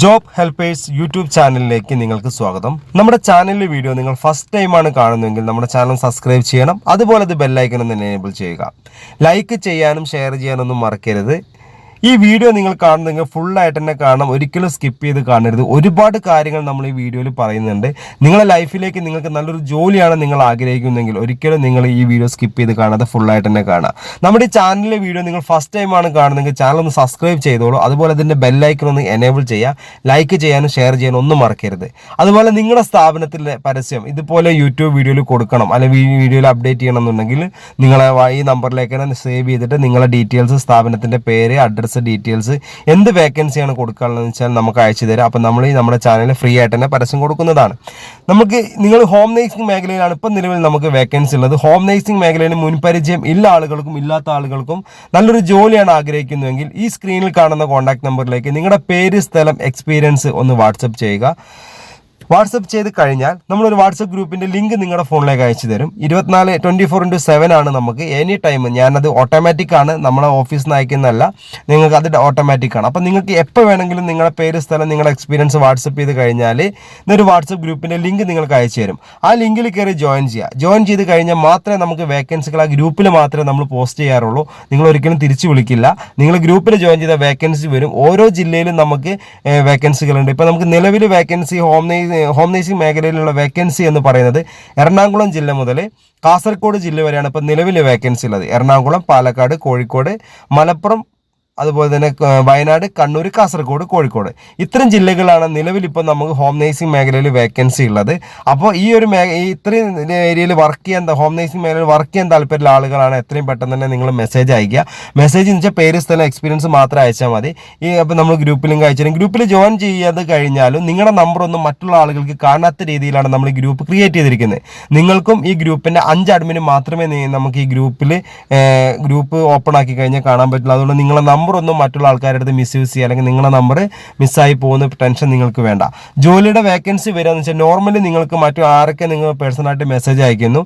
Job helpers YouTube ചാനലിലേക്ക് നിങ്ങൾക്ക് സ്വാഗതം. നമ്മുടെ ചാനലിലെ വീഡിയോ നിങ്ങൾ ഫസ്റ്റ് ടൈമാണ് കാണുന്നതെങ്കിൽ നമ്മുടെ ചാനൽ സബ്സ്ക്രൈബ് ചെയ്യണം. അതുപോലെ അത് ബെല്ലൈക്കൺ ഒന്ന് എനേബിൾ ചെയ്യുക. ലൈക്ക് ചെയ്യാനും ഷെയർ ചെയ്യാനൊന്നും മറക്കരുത്. ഈ വീഡിയോ നിങ്ങൾ കാണുന്നെങ്കിൽ ഫുള്ളായിട്ട് തന്നെ കാണണം, ഒരിക്കലും സ്കിപ്പ് ചെയ്ത് കാണരുത്. ഒരുപാട് കാര്യങ്ങൾ നമ്മൾ ഈ വീഡിയോയിൽ പറയുന്നുണ്ട്. നിങ്ങളുടെ ലൈഫിലേക്ക് നിങ്ങൾക്ക് നല്ലൊരു ജോലിയാണ് നിങ്ങൾ ആഗ്രഹിക്കുന്നതെങ്കിൽ ഒരിക്കലും നിങ്ങൾ ഈ വീഡിയോ സ്കിപ്പ് ചെയ്ത് കാണാതെ ഫുള്ളായിട്ട് തന്നെ കാണാം. നമ്മുടെ ഈ ചാനലിലെ വീഡിയോ നിങ്ങൾ ഫസ്റ്റ് ടൈമാണ് കാണുന്നതെങ്കിൽ ചാനൽ ഒന്ന് സബ്സ്ക്രൈബ് ചെയ്തോളൂ. അതുപോലെ അതിൻ്റെ ബെല്ലൈക്കൺ ഒന്ന് എനേബിൾ ചെയ്യുക. ലൈക്ക് ചെയ്യാനും ഷെയർ ചെയ്യാനും ഒന്നും മറക്കരുത്. അതുപോലെ നിങ്ങളുടെ സ്ഥാപനത്തിലെ പരസ്യം ഇതുപോലെ യൂട്യൂബ് വീഡിയോയിൽ കൊടുക്കണം, അല്ലെങ്കിൽ വീഡിയോയിൽ അപ്ഡേറ്റ് ചെയ്യണം എന്നുണ്ടെങ്കിൽ നിങ്ങളെ ഈ നമ്പറിലേക്ക് തന്നെ സേവ് ചെയ്തിട്ട് നിങ്ങളുടെ ഡീറ്റെയിൽസ്, സ്ഥാപനത്തിൻ്റെ പേര്, അഡ്രസ്സ്, ഡീറ്റെയിൽസ്, എന്ത് വേക്കൻസിയാണ് കൊടുക്കാനുള്ളതെന്ന് വെച്ചാൽ നമുക്ക് അയച്ചു തരാം. അപ്പം നമ്മൾ നമ്മുടെ ചാനലിൽ ഫ്രീ ആയിട്ട് തന്നെ പരസ്യം കൊടുക്കുന്നതാണ്. നിങ്ങൾ ഹോം നേഴ്സിംഗ് മേഖലയിലാണ് ഇപ്പം നിലവിൽ നമുക്ക് വേക്കൻസി ഉള്ളത്. ഹോം നേഴ്സിംഗ് മേഖലയിൽ മുൻപരിചയം ഇല്ല ആളുകൾക്കും ഇല്ലാത്ത ആളുകൾക്കും നല്ലൊരു ജോലിയാണ് ആഗ്രഹിക്കുന്നതെങ്കിൽ ഈ സ്ക്രീനിൽ കാണുന്ന കോൺടാക്ട് നമ്പറിലേക്ക് നിങ്ങളുടെ പേര്, സ്ഥലം, എക്സ്പീരിയൻസ് ഒന്ന് വാട്സപ്പ് ചെയ്യുക. വാട്സപ്പ് ചെയ്ത് കഴിഞ്ഞാൽ നമ്മളൊരു വാട്സപ്പ് ഗ്രൂപ്പിൻ്റെ ലിങ്ക് നിങ്ങളുടെ ഫോണിലേക്ക് അയച്ചു തരും. 24/7 ആണ് നമുക്ക് എനി ടൈം. ഞാനത് ഓട്ടോമാറ്റിക് ആണ്, നമ്മളെ ഓഫീസിൽ നിന്ന് അയക്കുന്നതല്ല, നിങ്ങൾക്ക് അത് ഓട്ടോമാറ്റിക് ആണ്. അപ്പം നിങ്ങൾക്ക് എപ്പോൾ വേണമെങ്കിലും നിങ്ങളുടെ പേര്, സ്ഥലം, നിങ്ങളുടെ എക്സ്പീരിയൻസ് വാട്സപ്പ് ചെയ്ത് കഴിഞ്ഞാൽ ഇന്നൊരു വാട്സപ്പ് ഗ്രൂപ്പിൻ്റെ ലിങ്ക് നിങ്ങൾക്ക് അയച്ചു തരും. ആ ലിങ്കിൽ കയറി ജോയിൻ ചെയ്യുക. ജോയിൻ ചെയ്ത് കഴിഞ്ഞാൽ മാത്രമേ നമുക്ക് വേക്കൻസികൾ ആ ഗ്രൂപ്പിൽ മാത്രമേ നമ്മൾ പോസ്റ്റ് ചെയ്യാറുള്ളൂ. നിങ്ങൾ ഒരിക്കലും തിരിച്ചു വിളിക്കില്ല. നിങ്ങൾ ഗ്രൂപ്പിൽ ജോയിൻ ചെയ്ത വേക്കൻസി വരും. ഓരോ ജില്ലയിലും നമുക്ക് വേക്കൻസികളുണ്ട്. ഇപ്പോൾ നമുക്ക് നിലവിൽ വേക്കൻസി ഹോം നേഴ്സിംഗ് മേഖലയിലുള്ള വേക്കൻസി എന്ന് പറയുന്നത് എറണാകുളം ജില്ല മുതൽ കാസർഗോഡ് ജില്ല വരെയാണ് ഇപ്പോൾ നിലവിൽ വേക്കൻസി ഉള്ളത്. എറണാകുളം, പാലക്കാട്, കോഴിക്കോട്, മലപ്പുറം, അതുപോലെ തന്നെ വയനാട്, കണ്ണൂർ, കാസർഗോഡ്, കോഴിക്കോട്, ഇത്രയും ജില്ലകളാണ് നിലവിൽ ഇപ്പോൾ നമുക്ക് ഹോം നേഴ്സിംഗ് മേഖലയിൽ വേക്കൻസി ഉള്ളത്. അപ്പോൾ ഈ ഇത്രയും ഏരിയയിൽ വർക്ക് ചെയ്യാൻ, ഹോം നേഴ്സിംഗ് മേഖലയിൽ വർക്ക് ചെയ്യാൻ താല്പര്യമുള്ള ആളുകളാണ് എത്രയും പെട്ടെന്ന് തന്നെ നിങ്ങൾ മെസ്സേജ് അയക്കുക. മെസ്സേജ് എന്ന് വെച്ചാൽ പേര്, സ്ഥലം, എക്സ്പീരിയൻസ് മാത്രം അയച്ചാൽ മതി. അപ്പോൾ നമ്മൾ ഗ്രൂപ്പിൽ ലിങ്ക് അയച്ചു തരും. ഗ്രൂപ്പിൽ ജോയിൻ ചെയ്യാതെ കഴിഞ്ഞാലും നിങ്ങളുടെ നമ്പറൊന്നും മറ്റുള്ള ആളുകൾക്ക് കാണാത്ത രീതിയിലാണ് നമ്മൾ ഈ ഗ്രൂപ്പ് ക്രിയേറ്റ് ചെയ്തിരിക്കുന്നത്. നിങ്ങൾക്കും ഈ ഗ്രൂപ്പിൻ്റെ 5 അഡ്മിന് മാത്രമേ നമുക്ക് ഈ ഗ്രൂപ്പ് ഓപ്പൺ ആക്കി കഴിഞ്ഞാൽ കാണാൻ പറ്റുള്ളൂ. അതുകൊണ്ട് നിങ്ങളുടെ നമ്പറൊന്നും മറ്റുള്ള ആൾക്കാരുടെ അടുത്ത് മിസ്യൂസ് ചെയ്യുക, അല്ലെങ്കിൽ നിങ്ങളുടെ നമ്പർ മിസ്സായി പോകുന്ന ടെൻഷൻ നിങ്ങൾക്ക് വേണ്ട. ജോലിയുടെ വേക്കൻസി വരികയെന്ന് വെച്ചാൽ നോർമലി നിങ്ങൾക്ക് മറ്റു ആരൊക്കെ നിങ്ങൾ പേഴ്സണലായിട്ട് മെസ്സേജ് അയക്കുന്നു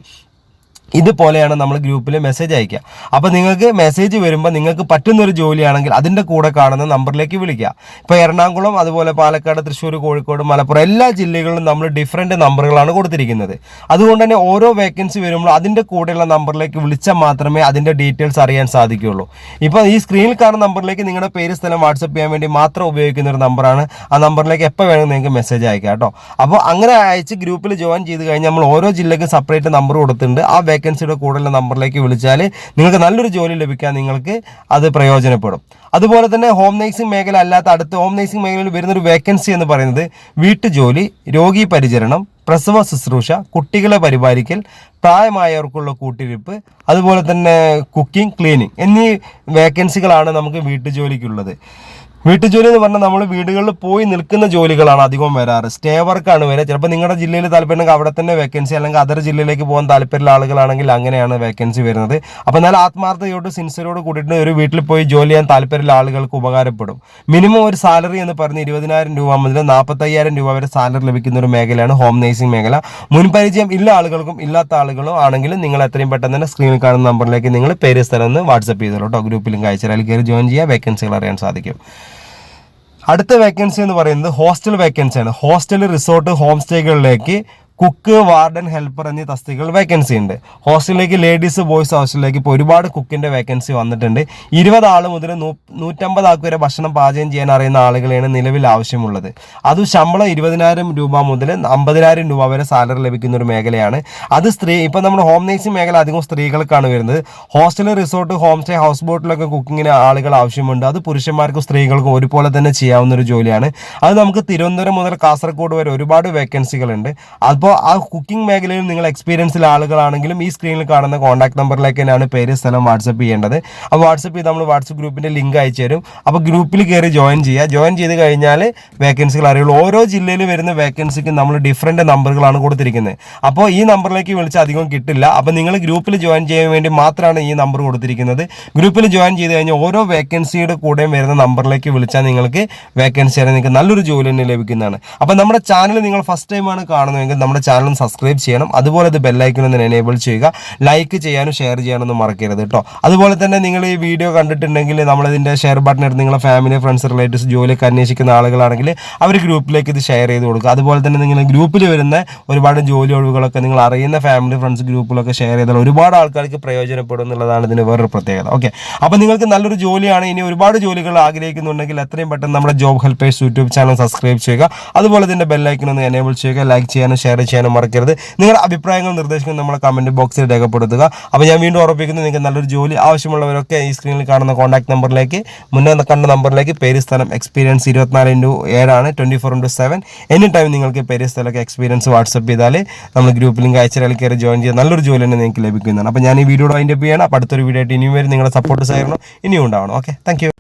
ഇതുപോലെയാണ് നമ്മൾ ഗ്രൂപ്പിൽ മെസ്സേജ് അയക്കുക. അപ്പോൾ നിങ്ങൾക്ക് മെസ്സേജ് വരുമ്പോൾ നിങ്ങൾക്ക് പറ്റുന്നൊരു ജോലിയാണെങ്കിൽ അതിൻ്റെ കൂടെ കാണുന്ന നമ്പറിലേക്ക് വിളിക്കുക. ഇപ്പോൾ എറണാകുളം, അതുപോലെ പാലക്കാട്, തൃശ്ശൂർ, കോഴിക്കോട്, മലപ്പുറം എല്ലാ ജില്ലകളിലും നമ്മൾ ഡിഫറൻറ്റ് നമ്പറുകളാണ് കൊടുത്തിരിക്കുന്നത്. അതുകൊണ്ട് തന്നെ ഓരോ വേക്കൻസി വരുമ്പോൾ അതിൻ്റെ കൂടെയുള്ള നമ്പറിലേക്ക് വിളിച്ചാൽ മാത്രമേ അതിൻ്റെ ഡീറ്റെയിൽസ് അറിയാൻ സാധിക്കുകയുള്ളൂ. ഇപ്പോൾ ഈ സ്ക്രീനിൽ കാണുന്ന നമ്പറിലേക്ക് നിങ്ങളുടെ പേര്, സ്ഥലം വാട്സപ്പ് ചെയ്യാൻ വേണ്ടി മാത്രം ഉപയോഗിക്കുന്ന ഒരു നമ്പറാണ്. ആ നമ്പറിലേക്ക് എപ്പോൾ വേണമെങ്കിൽ നിങ്ങൾക്ക് മെസ്സേജ് അയക്കാം കേട്ടോ. അപ്പോൾ അങ്ങനെ അയച്ച് ഗ്രൂപ്പിൽ ജോയിൻ ചെയ്ത് കഴിഞ്ഞാൽ നമ്മൾ ഓരോ ജില്ലയ്ക്കും സെപ്പറേറ്റ് നമ്പർ കൊടുത്തിട്ടുണ്ട്. ആ വേക്കൻസിയുടെ കൂടുതൽ നമ്പറിലേക്ക് വിളിച്ചാൽ നിങ്ങൾക്ക് നല്ലൊരു ജോലി ലഭിക്കാൻ നിങ്ങൾക്ക് അത് പ്രയോജനപ്പെടും. അതുപോലെ തന്നെ ഹോം നേഴ്സിംഗ് മേഖല അല്ലാത്ത അടുത്ത ഹോം നേഴ്സിംഗ് മേഖലയിൽ വരുന്നൊരു വേക്കൻസി എന്ന് പറയുന്നത് വീട്ടുജോലി, രോഗി പരിചരണം, പ്രസവ ശുശ്രൂഷ, കുട്ടികളെ പരിപാലിക്കൽ, പ്രായമായവർക്കുള്ള കൂട്ടിരിപ്പ്, അതുപോലെ തന്നെ കുക്കിംഗ്, ക്ലീനിങ് എന്നീ വേക്കൻസികളാണ് നമുക്ക് വീട്ടുജോലിക്കുള്ളത്. വീട്ടുജോലി എന്ന് പറഞ്ഞാൽ നമ്മൾ വീടുകളിൽ പോയി നിൽക്കുന്ന ജോലികളാണ് അധികവും വരാറ്. സ്റ്റേ വർക്കാണ് വരിക. ചിലപ്പോൾ നിങ്ങളുടെ ജില്ലയിൽ താല്പര്യമുണ്ടെങ്കിൽ അവിടെ തന്നെ വേക്കൻസി, അല്ലെങ്കിൽ അതർ ജില്ലയിലേക്ക് പോകാൻ താല്പര്യമുള്ള ആളുകളാണെങ്കിൽ അങ്ങനെയാണ് വേക്കൻസി വരുന്നത്. അപ്പോൾ എന്നാൽ ആത്മാർത്ഥതയോട്, സിൻസിയറോട് കൂടിയിട്ട് ഒരു വീട്ടിൽ പോയി ജോലി ചെയ്യാൻ താല്പര്യമുള്ള ആളുകൾക്ക് ഉപകാരപ്പെടും. മിനിമം ഒരു സാലറി എന്ന് പറഞ്ഞ് 20,000 രൂപ മുതൽ 45,000 രൂപ വരെ സാലറി ലഭിക്കുന്ന ഒരു മേഖലയാണ് ഹോം നേഴ്സിംഗ് മേഖല. മുൻപരിചയം ഇല്ല ആളുകൾക്കും ഇല്ലാത്ത ആളുകളും ആണെങ്കിലും നിങ്ങൾ എത്രയും പെട്ടെന്ന് തന്നെ സ്ക്രീനിൽ കാണുന്ന നമ്പറിലേക്ക് നിങ്ങൾ പേര്, സ്ഥലം ഒന്ന് വാട്സപ്പ് ചെയ്തോളൂ കേട്ടോ. ഗ്രൂപ്പിലും അയച്ചാൽ അതിൽ കയറി ജോയിൻ ചെയ്യുക, വേക്കൻസികൾ അറിയാൻ സാധിക്കും. അടുത്ത വേക്കൻസി എന്ന് പറയുന്നത് ഹോസ്റ്റൽ വേക്കൻസിയാണ്. ഹോസ്റ്റൽ, റിസോർട്ട്, ഹോം സ്റ്റേകളിലേക്ക് കുക്ക്, വാർഡൻ, ഹെൽപ്പർ എന്നീ തസ്തികകൾ വേക്കൻസി ഉണ്ട്. ഹോസ്റ്റലിലേക്ക് ലേഡീസ്, ബോയ്സ് ഹോസ്റ്റലിലേക്ക് ഇപ്പോൾ ഒരുപാട് കുക്കിൻ്റെ വേക്കൻസി വന്നിട്ടുണ്ട്. 20 ആൾ മുതൽ 150 ആൾക്ക് വരെ ഭക്ഷണം പാചകം ചെയ്യാൻ അറിയുന്ന ആളുകളെയാണ് നിലവിൽ ആവശ്യമുള്ളത്. അത് ശമ്പളം 20,000 രൂപ മുതൽ 50,000 രൂപ വരെ സാലറി ലഭിക്കുന്ന ഒരു മേഖലയാണ്. അത് ഇപ്പോൾ നമ്മുടെ ഹോം നേഴ്സിംഗ് മേഖല അധികം സ്ത്രീകൾക്കാണ് വരുന്നത്. Hostel, resort, home stay, house ബോട്ടിലൊക്കെ കുക്കിങ്ങിന് ആളുകൾ ആവശ്യമുണ്ട്. അത് പുരുഷന്മാർക്കും സ്ത്രീകൾക്കും ഒരുപോലെ തന്നെ ചെയ്യാവുന്ന ഒരു ജോലിയാണ്. അത് നമുക്ക് തിരുവനന്തപുരം മുതൽ കാസർഗോഡ് വരെ ഒരുപാട് വേക്കൻസികളുണ്ട്. അപ്പോൾ ആ കുക്കിംഗ് മേഖലയിൽ നിങ്ങൾ എക്സ്പീരിയൻസിലെ ആളുകളാണെങ്കിലും ഈ സ്ക്രീനിൽ കാണുന്ന കോൺടാക്ട് നമ്പറിലേക്ക് തന്നെയാണ് പേര്, സ്ഥലം വാട്സപ്പ് ചെയ്യേണ്ടത്. അപ്പോൾ വാട്സപ്പ് ചെയ്ത് നമ്മൾ വാട്സപ്പ് ഗ്രൂപ്പിൻ്റെ ലിങ്ക് അയച്ചു തരും. അപ്പോൾ ഗ്രൂപ്പിൽ കയറി ജോയിൻ ചെയ്യുക. ജോയിൻ ചെയ്ത് കഴിഞ്ഞാൽ വേക്കൻസികൾ അറിയുള്ളൂ. ഓരോ ജില്ലയിൽ വരുന്ന വേക്കൻസിക്ക് നമ്മൾ ഡിഫറൻറ്റ് നമ്പറുകളാണ് കൊടുത്തിരിക്കുന്നത്. അപ്പോൾ ഈ നമ്പറിലേക്ക് വിളിച്ച് അധികം കിട്ടില്ല. അപ്പോൾ നിങ്ങൾ ഗ്രൂപ്പിൽ ജോയിൻ ചെയ്യാൻ വേണ്ടി മാത്രമാണ് ഈ നമ്പർ കൊടുത്തിരിക്കുന്നത്. ഗ്രൂപ്പിൽ ജോയിൻ ചെയ്ത് കഴിഞ്ഞാൽ ഓരോ വേക്കൻസിയുടെ കൂടെയും വരുന്ന നമ്പറിലേക്ക് വിളിച്ചാൽ നിങ്ങൾക്ക് വേക്കൻസി നിങ്ങൾക്ക് നല്ലൊരു ജോലി തന്നെ ലഭിക്കുന്നതാണ്. അപ്പോൾ നമ്മുടെ ചാനൽ നിങ്ങൾ ഫസ്റ്റ് ടൈമാണ് കാണുന്നതെങ്കിൽ നമ്മുടെ ചാനൽ സബ്സ്ക്രൈബ് ചെയ്യണം. അതുപോലെ ഇത് ബെല്ലൈക്കൺ ഒന്ന് എനേബിൾ ചെയ്യുക. ലൈക്ക് ചെയ്യാനും ഷെയർ ചെയ്യാനൊന്നും മറക്കരുത് കേട്ടോ. അതുപോലെ തന്നെ നിങ്ങൾ ഈ വീഡിയോ കണ്ടിട്ടുണ്ടെങ്കിൽ നമ്മളിതിൻ്റെ ഷെയർ ബട്ടൺ എടുത്ത് നിങ്ങളെ ഫാമിലി, ഫ്രണ്ട്സ്, റിലേറ്റീവ്സ്, ജോലിയൊക്കെ അന്വേഷിക്കുന്ന ആളുകളാണെങ്കിൽ അവർ ഗ്രൂപ്പിലേക്ക് ഇത് ഷെയർ ചെയ്ത് കൊടുക്കുക. അതുപോലെ തന്നെ നിങ്ങൾ ഗ്രൂപ്പിൽ വരുന്ന ഒരുപാട് ജോലി ഒഴിവുകളൊക്കെ നിങ്ങൾ അറിയുന്ന ഫാമിലി, ഫ്രണ്ട്സ് ഗ്രൂപ്പിലൊക്കെ ഷെയർ ചെയ്താൽ ഒരുപാട് ആൾക്കാർക്ക് പ്രയോജനപ്പെടും എന്നുള്ളതാണ് ഇതിന് വേറൊരു പ്രത്യേകത. ഓക്കെ, അപ്പോൾ നിങ്ങൾക്ക് നല്ലൊരു ജോലിയാണ്. ഇനി ഒരുപാട് ജോലികൾ ആഗ്രഹിക്കുന്നുണ്ടെങ്കിൽ എത്രയും പെട്ടെന്ന് നമ്മുടെ job helpers YouTube channel subscribe ചെയ്യുക. അതുപോലെ ഇതിൻ്റെ ബെല്ലൈക്കൺ ഒന്ന് എനേബിൾ ചെയ്യുക. ലൈക്ക് ചെയ്യാനും ഷെയർ ചെയ്യാനും മറക്കരുത്. നിങ്ങളുടെ അഭിപ്രായങ്ങളും നിർദ്ദേശങ്ങളും നമ്മളെ കമൻറ്റ് ബോക്സിൽ രേഖപ്പെടുത്തുക. അപ്പോൾ ഞാൻ വീണ്ടും ഉറപ്പിക്കുന്നു, നിങ്ങൾക്ക് നല്ലൊരു ജോലി ആവശ്യമുള്ളവരൊക്കെ ഈ സ്ക്രീനിൽ കാണുന്ന കോൺടാക്ട് നമ്പറിലേക്ക്, മുന്നേ കണ്ട നമ്പറിലേക്ക്, പേര്, സ്ഥലം, എക്സ്പീരിയൻസ് 24/7 24/7 എനി ടൈം നിങ്ങൾക്ക് പേര്, സ്ഥലമൊക്കെ എക്സ്പീരിയൻസ് വാട്സപ്പ് ചെയ്താൽ നമ്മൾ ഗ്രൂപ്പ് ലിങ്ക് അയച്ചാൽ കയറി ജോയിൻ ചെയ്ത് നല്ലൊരു ജോലി തന്നെ നിങ്ങൾക്ക് ലഭിക്കുന്നതാണ്. അപ്പോൾ ഞാൻ ഈ വീഡിയോ വൈൻഡപ്പ് ചെയ്യണം. അപ്പോൾ അടുത്തൊരു വീഡിയോ ആയിട്ട് ഇനിയും വരും. നിങ്ങളുടെ സപ്പോർട്ട് സഹകരണം ഇനിയും ഉണ്ടാവണം. Okay, thank you.